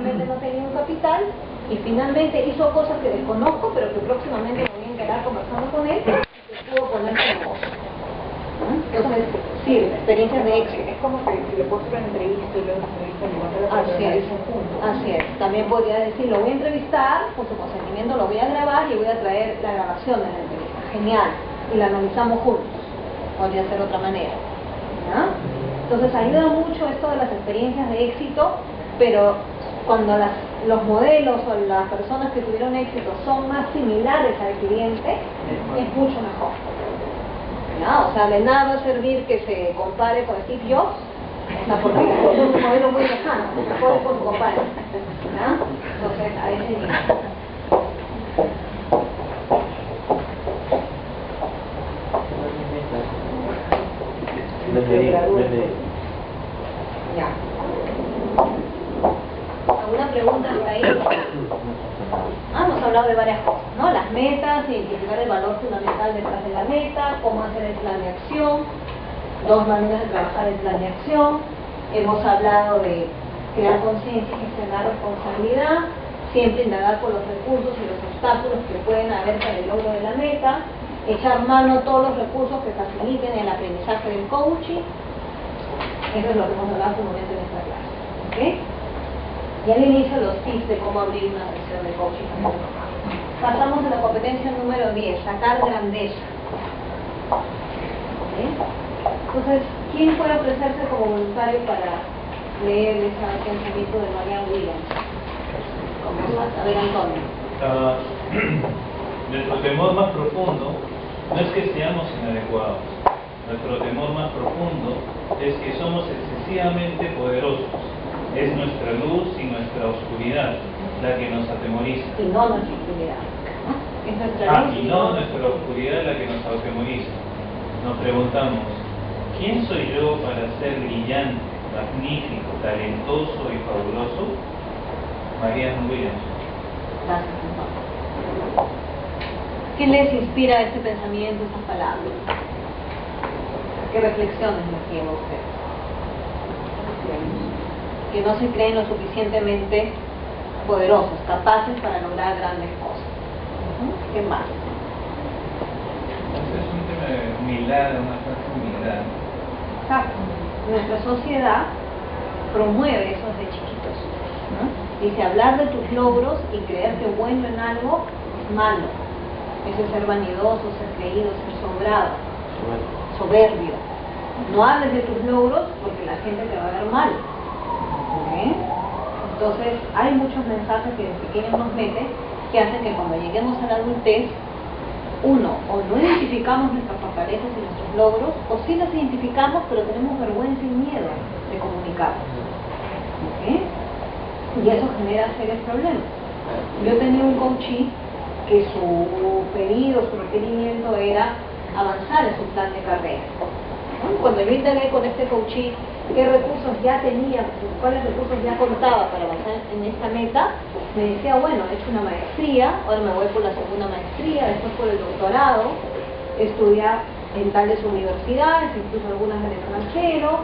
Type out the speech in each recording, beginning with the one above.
inicialmente no tenía un capital y finalmente hizo cosas que desconozco, pero que próximamente me voy a enterar conversando con él, y que pudo ponerse en negocio. Entonces, sí, experiencias de éxito. Es como que si le puedo hacer una entrevista y luego una entrevista le mando la Así es, así es. También podría decir, lo voy a entrevistar, con su consentimiento lo voy a grabar y voy a traer la grabación de la entrevista. Genial. Y la analizamos juntos. Podría ser otra manera. ¿Ya? Entonces ayuda mucho esto de las experiencias de éxito, pero cuando los modelos o las personas que tuvieron éxito son más similares al cliente, es mucho mejor. ¿Ya? O sea, de nada va a servir que se compare con Steve Jobs, o sea, porque es un modelo muy lejano, mejor con su compadre. ¿Ya? Entonces, a ese nivel. Ya. ¿Alguna pregunta hasta ahí? Hemos hablado de varias cosas, ¿no? Las metas, identificar el valor fundamental detrás de la meta, cómo hacer el plan de acción, 2 maneras de trabajar el plan de acción. Hemos hablado de crear conciencia y gestionar responsabilidad, siempre indagar por los recursos y los obstáculos que pueden haber para el logro de la meta, echar mano a todos los recursos que faciliten el aprendizaje del coaching. Eso es lo que hemos hablado hace un momento en esta clase. ¿Okay? Y al inicio los tips de cómo abrir una sesión de coaching. Pasamos a la competencia número 10, sacar grandeza. ¿Okay? Entonces, ¿quién puede ofrecerse como voluntario para leer ese pensamiento de Marianne Williams? A ver, Antonio. Nuestro temor más profundo no es que seamos inadecuados. Nuestro temor más profundo es que somos excesivamente poderosos. Es nuestra luz y nuestra oscuridad la que nos atemoriza. Y no nuestra oscuridad. Es nuestra luz Y no nuestra oscuridad la que nos atemoriza. Nos preguntamos, ¿quién soy yo para ser brillante, magnífico, talentoso y fabuloso? Marianne Williams. Gracias, Antonio. ¿Qué les inspira este pensamiento, estas palabras? ¿Qué reflexiones les lleva a ustedes? Que no se creen lo suficientemente poderosos, capaces para lograr grandes cosas. ¿Qué más? Es un tema de humildad, una falsa humildad. Exacto. Nuestra sociedad promueve eso desde chiquitos. Dice, hablar de tus logros y creerte bueno en algo es malo. Eso es ser vanidoso, ser creído, ser soberbio. No hables de tus logros porque la gente te va a ver mal. ¿Okay? Entonces, hay muchos mensajes que desde pequeños nos meten que hacen que cuando lleguemos a la adultez, uno, o no identificamos nuestras fortalezas y nuestros logros, o sí las identificamos, pero tenemos vergüenza y miedo de comunicarlos. ¿Okay? Y eso genera serios problemas. Yo tenía un coachee que su pedido, su requerimiento era avanzar en su plan de carrera. Cuando yo indagué con este coachee qué recursos ya tenía, cuáles recursos ya contaba para avanzar en esta meta, me decía, bueno, he hecho una maestría, ahora me voy por la segunda maestría, después por el doctorado, estudiar en tales universidades, incluso algunas del extranjero,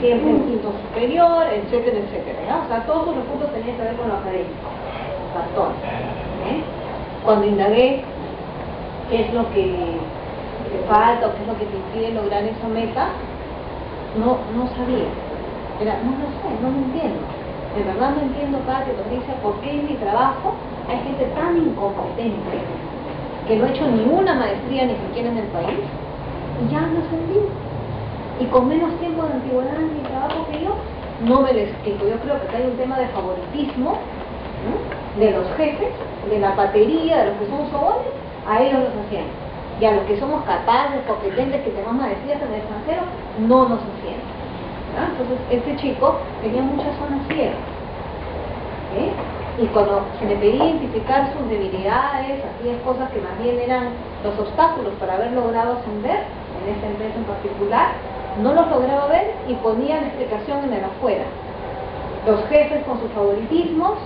siempre en quinto superior, etcétera, etcétera, ¿ya? O sea, todos sus recursos tenían que ver con lo académico, cartón. Cuando indagué qué es lo que te falta o qué es lo que te impide lograr esa meta, no sabía. Era, no lo sé, no lo entiendo. De verdad no entiendo, Katia, Patricia, por qué en mi trabajo hay gente tan incompetente que no ha hecho ni una maestría ni siquiera en el país y ya no ascendido. Y con menos tiempo de antigüedad en mi trabajo que yo, no me lo explico. Yo creo que hay un tema de favoritismo, ¿no?, de los jefes, de la patería, de los que somos sobones, a ellos los ascienden. Y a los que somos capaces, competentes, que tenemos maestrías en el extranjero, no nos ascienden. Entonces, este chico tenía muchas zonas ciegas. Y cuando se le pedía identificar sus debilidades, aquellas cosas que más bien eran los obstáculos para haber logrado ascender, en esta empresa en particular, no los lograba ver y ponía la explicación en el afuera. Los jefes con sus favoritismos,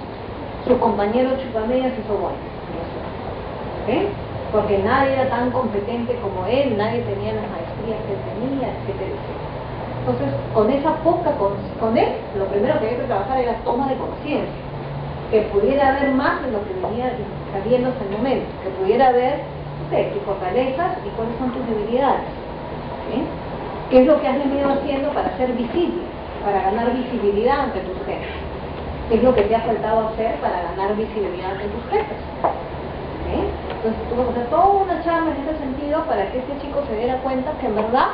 sus compañeros chupamedias y sobones. Porque nadie era tan competente como él, nadie tenía las maestrías que él tenía, etcétera, etcétera. Entonces, con esa poca, con él, lo primero que había que trabajar era toma de conciencia. que pudiera haber más de lo que venía sabiendo hasta el momento, que pudiera haber, no sé, tus fortalezas y cuáles son tus debilidades. ¿Sí? ¿Qué es lo que has venido haciendo para ser visible, para ganar visibilidad ante tus jefes? ¿Qué es lo que te ha faltado hacer para ganar visibilidad ante tus jefes? ¿Sí? Entonces tuve que hacer toda una charla en ese sentido para que este chico se diera cuenta que en verdad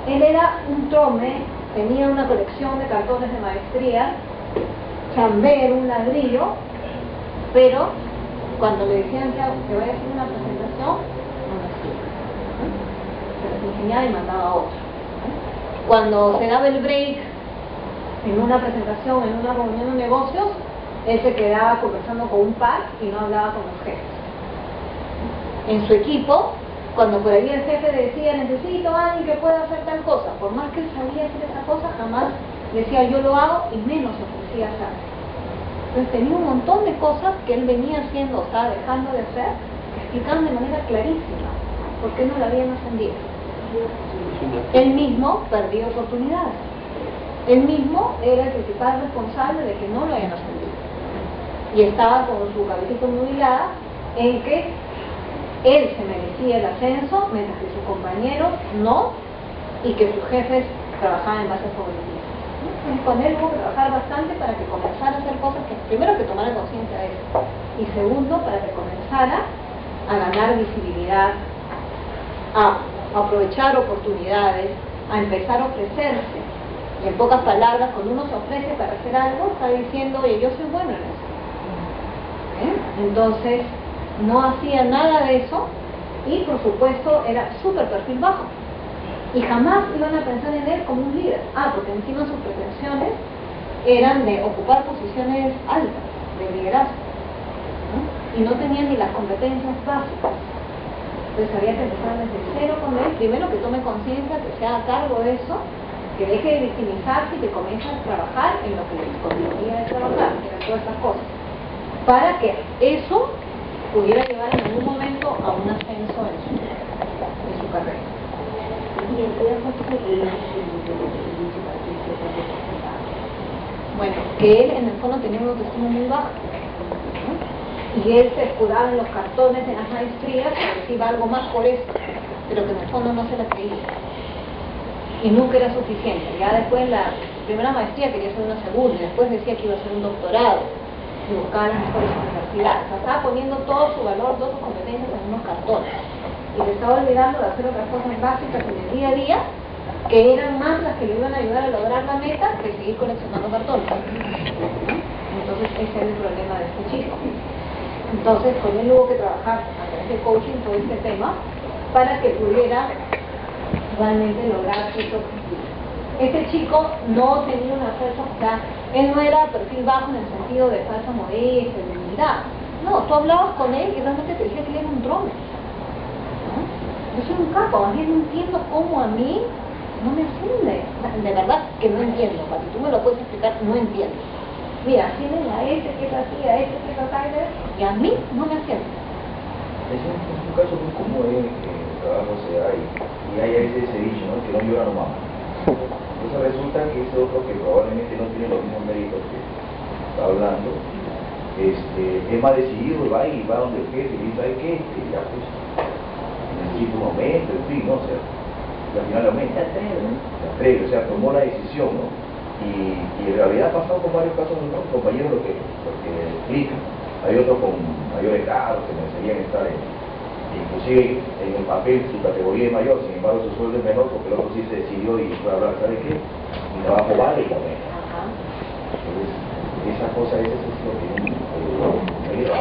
él era un trome, tenía una colección de cartones de maestría, chambero, un ladrillo, pero cuando le decían que vaya a hacer una presentación, no lo hacía. Se les enseñaba y mandaba a otro. Cuando se daba el break en una presentación, en una reunión de negocios, él se quedaba conversando con un par y no hablaba con los jefes. En su equipo, cuando por ahí el jefe decía, necesito a alguien que pueda hacer tal cosa, por más que él sabía hacer esa cosa, jamás decía yo lo hago y menos ofrecía hacer. Entonces tenía un montón de cosas que él venía haciendo, o estaba dejando de hacer, que explicaban de manera clarísima por qué no lo habían ascendido. Él mismo perdió oportunidades. Él mismo era el principal responsable de que no lo hayan ascendido. Y estaba con su cabecita muy hilada en que él se merecía el ascenso, mientras que sus compañeros no, y que sus jefes trabajaban en base a favoritismo. Entonces con él hubo que trabajar bastante para que comenzara a hacer cosas que, primero, que tomara conciencia de eso, y segundo, para que comenzara a ganar visibilidad, a aprovechar oportunidades, a empezar a ofrecerse. Y en pocas palabras, cuando uno se ofrece para hacer algo, está diciendo, oye, yo soy bueno en eso. Entonces, no hacía nada de eso y, por supuesto, era súper perfil bajo. Y jamás iban a pensar en él como un líder. Porque encima sus pretensiones eran de ocupar posiciones altas, de liderazgo, ¿no? Y no tenían ni las competencias básicas. Entonces había que empezar desde cero con él. Primero que tome conciencia, que se haga cargo de eso, que deje de victimizarse y que comience a trabajar en lo que le convenía de trabajar, que eran todas estas cosas, para que eso pudiera llevar en algún momento a un ascenso en su carrera. Bueno, que él en el fondo tenía una autoestima muy baja, ¿no? Y él se escudaba en los cartones de las maestrías que reciba algo más por eso, pero que en el fondo no se la creía. Y nunca era suficiente. Ya después en la primera maestría quería hacer una segunda, y después decía que iba a hacer un doctorado, y buscaba las mejores universidades. O sea, estaba poniendo todo su valor, todas sus competencias en unos cartones. Y se estaba olvidando de hacer otras cosas básicas en el día a día, que eran más las que le iban a ayudar a lograr la meta que seguir coleccionando cartones. Entonces ese es el problema de este chico. Entonces con él hubo que trabajar a través de coaching todo este tema para que pudiera realmente lograr sus objetivos. Este chico no tenía una fuerza, o sea, él no era perfil bajo en el sentido de falsa modestia, de humildad. No, tú hablabas con él y realmente te decía que él era un drone. ¿No? Yo soy un capo, a mí no entiendo cómo a mí no me asciende. De verdad que no entiendo, para que tú me lo puedes explicar, no entiendo. Mira, ascienden a este que es así, a este que es así, y a mí no me asciende. Es un caso muy común en el trabajo se da y hay a veces ese dicho, ¿no? Que no llora no mama. Entonces resulta que ese otro que probablemente no tiene los mismos méritos que está hablando, es más decidido, va donde el jefe y dice, ¿sabe qué? Ya pues, necesito un aumento, en fin, ¿no? O sea, y al final aumenta. Se atreve, o sea, tomó la decisión, ¿no? Y en realidad ha pasado con varios casos de otros compañeros lo que explican. Hay otros con mayores grados que merecerían estar inclusive en el papel su categoría es mayor, sin embargo su sueldo es menor porque el otro sí se decidió y fue a hablar, ¿sabe qué? Mi trabajo vale y aumenta. Entonces, esa cosa es lo que